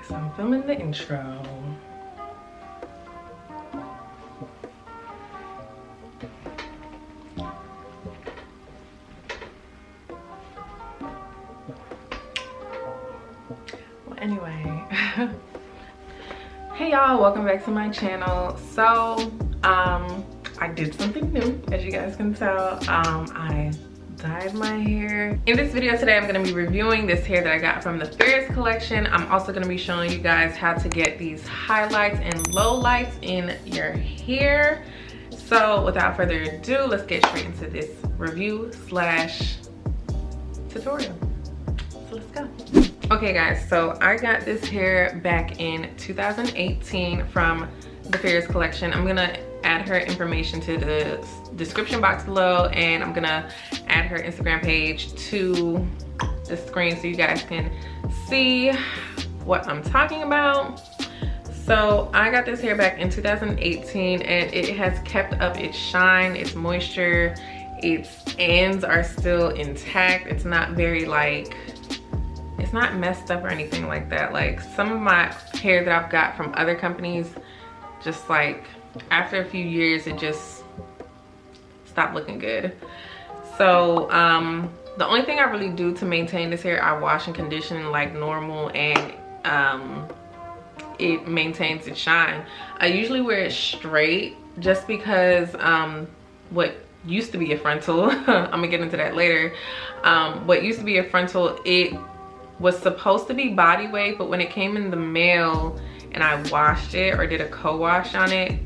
So I'm filming the intro. Well, anyway. Hey y'all, welcome back to my channel. So I did something new, as you guys can tell. I dyed my hair. In this video today, I'm gonna be reviewing this hair that I got from the Firas collection. I'm also gonna be showing you guys how to get these highlights and lowlights in your hair. So without further ado, let's get straight into this review slash tutorial. So let's go. Okay guys, so I got this hair back in 2018 from the Firas collection. I'm gonna add her information to the description box below, and I'm gonna add her Instagram page to the screen so you guys can see what I'm talking about. So I got this hair back in 2018 and it has kept up its shine, its moisture, its ends are still intact. It's not very it's not messed up or anything like that. Like some of my hair that I've got from other companies, just like after a few years it just stopped looking good. So the only thing I really do to maintain this hair, I wash and condition like normal, and it maintains its shine. I usually wear it straight just because what used to be a frontal I'm gonna get into that later. What used to be a frontal, it was supposed to be body wave, but when it came in the mail and I washed it or did a co-wash on it,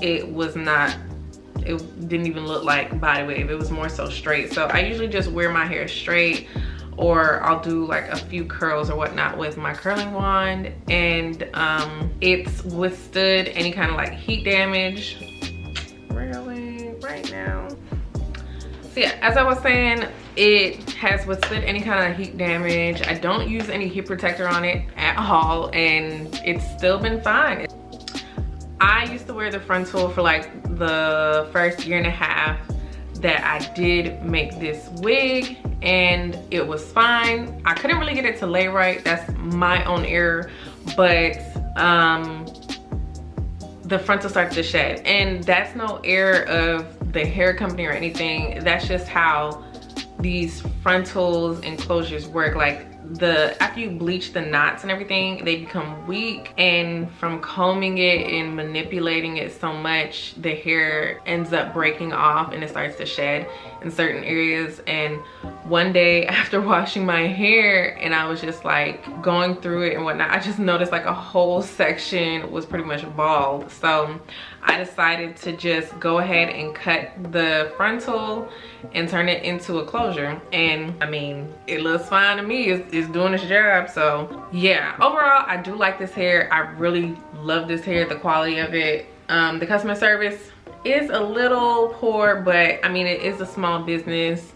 it was not, it didn't even look like body wave. It was more so straight. So I usually just wear my hair straight, or I'll do like a few curls or whatnot with my curling wand, and it's withstood any kind of like heat damage really right now. So yeah, as I was saying, it has withstood any kind of heat damage. I don't use any heat protector on it at all, and it's still been fine. I used to wear the frontal for like the first year and a half that I did make this wig, and it was fine. I couldn't really get it to lay right. That's my own error, but the frontal started to shed, and that's no error of the hair company or anything. That's just how these frontals and closures work. Like after you bleach the knots and everything, they become weak, and from combing it and manipulating it so much, the hair ends up breaking off and it starts to shed in certain areas. And one day after washing my hair and I was just like going through it and whatnot, I just noticed like a whole section was pretty much bald. So I decided to just go ahead and cut the frontal and turn it into a closure, and I mean, it looks fine to me. It's doing its job. So yeah, overall I do like this hair. I really love this hair, the quality of it. The customer service is a little poor, but I mean, it is a small business.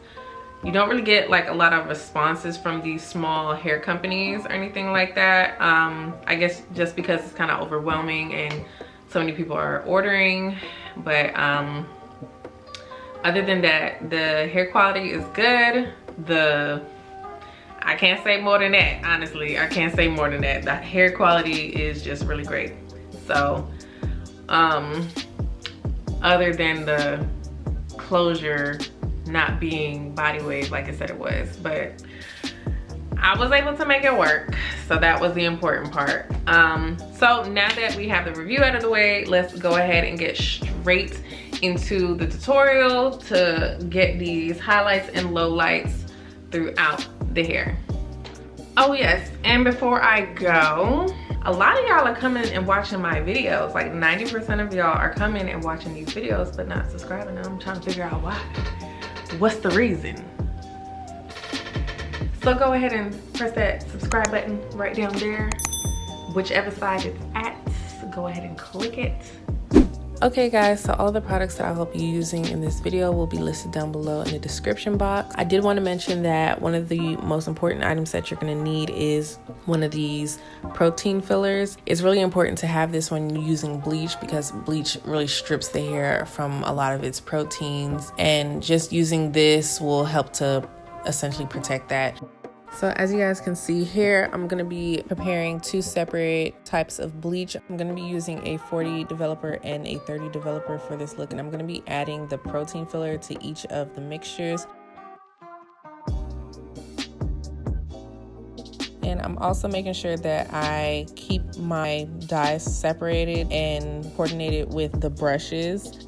You don't really get like a lot of responses from these small hair companies or anything like that. I guess just because it's kind of overwhelming and so many people are ordering. But other than that, the hair quality is good. I can't say more than that, honestly. I can't say more than that. The hair quality is just really great. So other than the closure not being body wave like I said it was, but I was able to make it work, so that was the important part. So now that we have the review out of the way, let's go ahead and get straight into the tutorial to get these highlights and lowlights throughout the hair. Oh yes, and before I go, a lot of y'all are coming and watching my videos. Like 90% of y'all are coming and watching these videos but not subscribing. I'm trying to figure out why. What's the reason? So go ahead and press that subscribe button right down there. Whichever side it's at, go ahead and click it. Okay guys, so all the products that I'll be using in this video will be listed down below in the description box. I did want to mention that one of the most important items that you're going to need is one of these protein fillers. It's really important to have this when using bleach, because bleach really strips the hair from a lot of its proteins, and just using this will help to essentially protect that. So as you guys can see here, I'm gonna be preparing 2 separate types of bleach. I'm gonna be using a 40 developer and a 30 developer for this look, and I'm gonna be adding the protein filler to each of the mixtures. And I'm also making sure that I keep my dyes separated and coordinated with the brushes.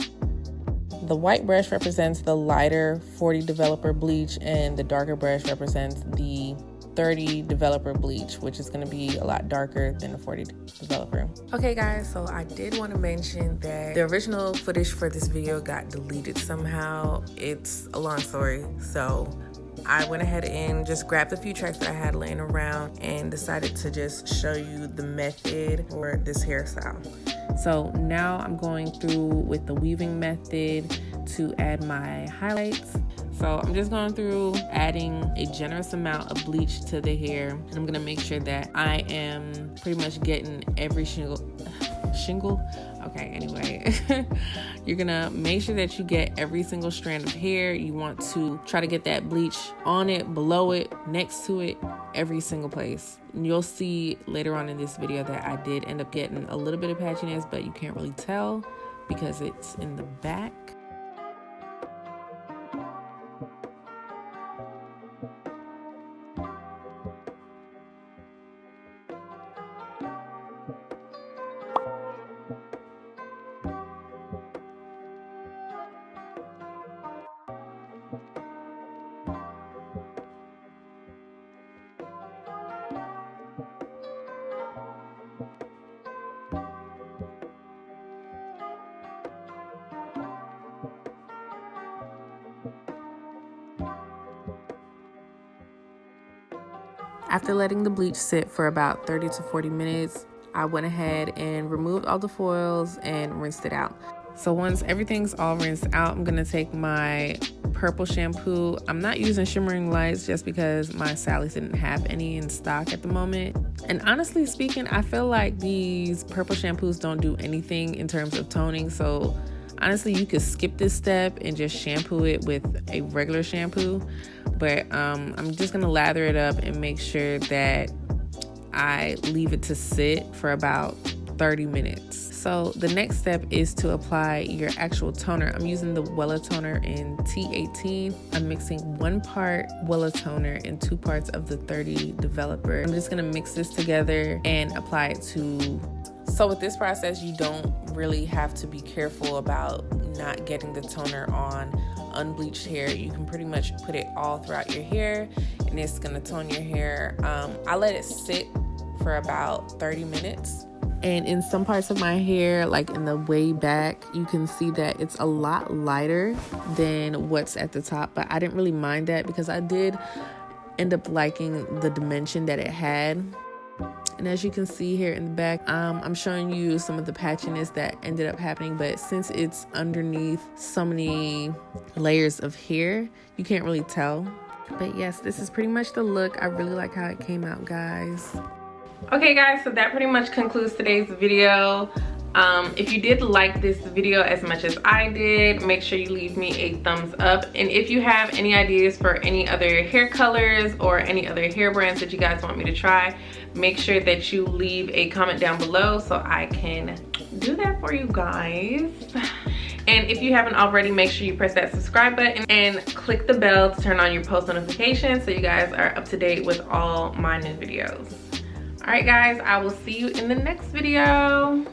The white brush represents the lighter 40 developer bleach, and the darker brush represents the 30 developer bleach, which is going to be a lot darker than the 40 developer. Okay guys, so I did want to mention that the original footage for this video got deleted somehow. It's a long story, so I went ahead and just grabbed a few tracks that I had laying around and decided to just show you the method for this hairstyle. So now I'm going through with the weaving method to add my highlights. So I'm just going through adding a generous amount of bleach to the hair, and I'm gonna make sure that I am pretty much getting every shingle. Okay, anyway, you're gonna make sure that you get every single strand of hair. You want to try to get that bleach on it, below it, next to it, every single place. And you'll see later on in this video that I did end up getting a little bit of patchiness, but you can't really tell because it's in the back. After letting the bleach sit for about 30 to 40 minutes, I went ahead and removed all the foils and rinsed it out. So once everything's all rinsed out, I'm gonna take my purple shampoo. I'm not using shimmering lights just because my Sally's didn't have any in stock at the moment. And honestly speaking, I feel like these purple shampoos don't do anything in terms of toning. So honestly, you could skip this step and just shampoo it with a regular shampoo. But I'm just gonna lather it up and make sure that I leave it to sit for about 30 minutes. So the next step is to apply your actual toner. I'm using the Wella toner in T18. I'm mixing 1 part Wella toner and 2 parts of the 30 developer. I'm just gonna mix this together and apply it to. So with this process, you don't really have to be careful about not getting the toner on unbleached hair. You can pretty much put it all throughout your hair and it's gonna tone your hair. I let it sit for about 30 minutes. And in some parts of my hair, like in the way back, you can see that it's a lot lighter than what's at the top. But I didn't really mind that because I did end up liking the dimension that it had. And as you can see here in the back, I'm showing you some of the patchiness that ended up happening, but since it's underneath so many layers of hair, you can't really tell. But yes, this is pretty much the look. I really like how it came out, guys. Okay guys, so that pretty much concludes today's video. If you did like this video as much as I did, make sure you leave me a thumbs up. And if you have any ideas for any other hair colors or any other hair brands that you guys want me to try, make sure that you leave a comment down below so I can do that for you guys. And if you haven't already, make sure you press that subscribe button and click the bell to turn on your post notifications so you guys are up to date with all my new videos. All right guys, I will see you in the next video.